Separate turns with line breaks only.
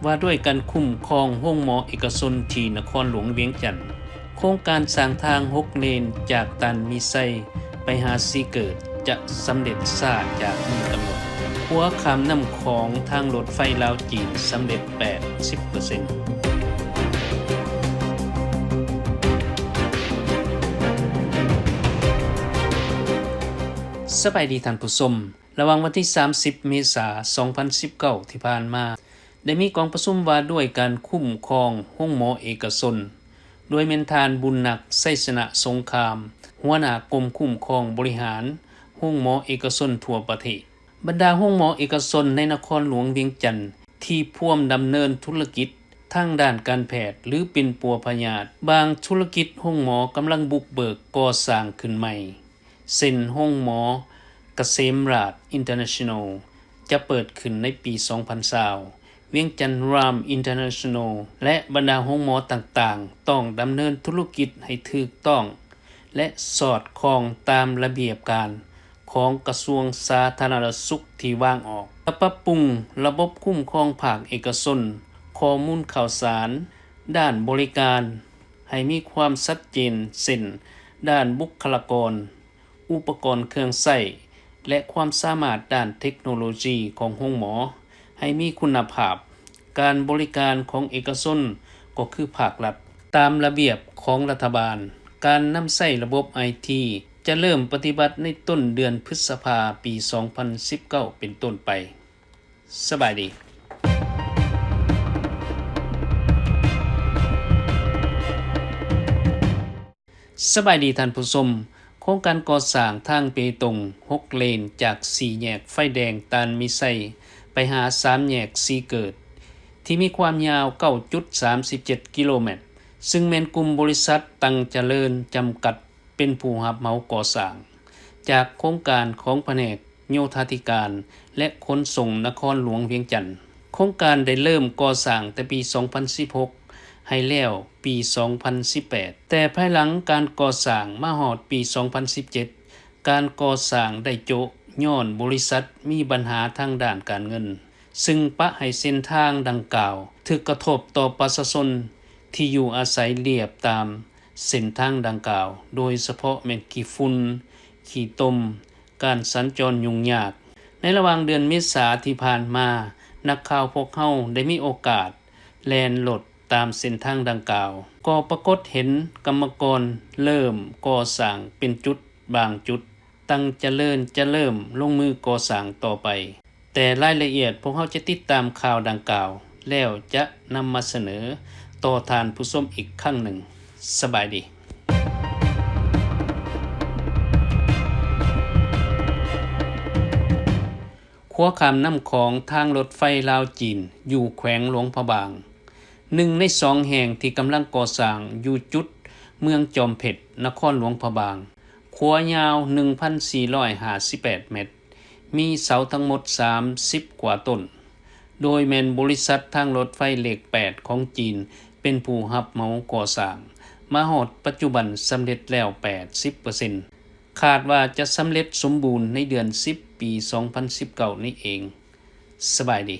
ว่าด้วยการคุ้มครองโรงหมอเอกชนที่นครหลวงเวียงจันทน์โครงการสร้างทาง6เลนจากตันมีไซไปหาซีเกิดจะสำเร็จช้าจากที่กำหนดหัวข้ามน้ำของทางรถไฟลาวจีนสำเร็จ 80% สบายดีท่านผู้ชมระหว่างวันที่30เมษายน2019ที่ผ่านมาได้มีกองประชุมว่าด้วยการคุ้มครองโรงหมอเอกชนโดยเมนทานบุญหนักไสสนะสงครามหัวหน้ากรมคุ้มครองบริหารโรงหมอเอกชนทั่วประเทศบรรดาโรงหมอเอกชนในนครหลวงเวียงจันทน์ที่พ่วมดำเนินธุรกิจทางด้านการแพทย์หรือเป็นปัวพยาธิบางธุรกิจโรงหมอกำลังบุกเบิกก่อสร้างขึ้นใหม่เช่นโรงหมอเกษมราษฎร์อินเตอร์เนชั่นแนลจะเปิดขึ้นในปี 2020 เวียงจันทน์รามอินเตอร์เนชั่นแนลและบรรดาโรงหมอต่างๆต้องดำเนินธุรกิจให้ถูกต้องและสอดคล้องตามระเบียบการของกระทรวงสาธารณสุขที่วางออกปรับปรุงระบบคุ้มครองภาคเอกชนข้อมูลข่าวสารด้านบริการให้มีความชัดเจนเช่นด้านบุคลากรอุปกรณ์เครื่องใช้และความสามารถด้านเทคโนโลยีของโรงหมอให้มีคุณภาพการบริการของเอกชนก็คือภาครัฐตามระเบียบของรัฐบาลการนำใช้ระบบ IT จะเริ่มปฏิบัติในต้นเดือนพฤษภาคมปี 2019 เป็นต้นไปสบายดีสบายดีท่านผู้ชมโครงการก่อสร้างทางเปตง6เลนจาก4แยกไฟแดงตานมิไซไปหา3แยกซีเกิดที่มีความยาว 9.37 กิโลเมตรซึ่งแม่นกลุ่มบริษัทตังเจริญจำกัดเป็นผู้รับเหมาก่อสร้างจากโครงการของแผนกโยธาธิการและขนส่งนครหลวงเวียงจันทน์โครงการได้เริ่มก่อสร้างแต่ปี 2016ให้แล้วปี 2018 แต่ภายหลังการก่อสร้างมาฮอดปี 2017 การก่อสร้างได้โจะย้อนบริษัทมีปัญหาทางด้านการเงินซึ่งปะให้เส้นทางดังกล่าวถึกกระทบต่อประชาชนที่อยู่อาศัยเรียบตามเส้นทางดังกล่าวโดยเฉพาะแม่นขี้ฝุ่นขี้ตมการสัญจรยุ่งยากในระหว่างเดือนเมษายนที่ผ่านมานักข่าวพวกเฮาได้มีโอกาสแล่นรถตามเส้นทางดังกล่าวก็ปรากฏเห็นกรรมกรเริ่มก่อสร้างเป็นจุดบางจุดตั้งจะเริ่มลงมือก่อสร้างต่อไปแต่รายละเอียดพวกเฮาจะติดตามข่าวดังกล่าวแล้วจะนำมาเสนอต่อทานผู้ชมอีกครั้งหนึ่งสบายดีขัวข้ามน้ำของทางรถไฟลาวจีนอยู่แขวงหลวงพระบาง1ใน2แห่งที่กำลังก่อสร้างอยู่จุดเมืองจอมเพชรนครหลวงพระบางขัวยาว 1,458 เมตรมีเสาทั้งหมด30กว่าต้นโดยแม่นบริษัททางรถไฟเลข8ของจีนเป็นผู้รับเหมาก่อสร้างมาฮอดปัจจุบันสำเร็จแล้ว 80% คาดว่าจะสำเร็จสมบูรณ์ในเดือน10ปี 2019 นี้เองสบายดี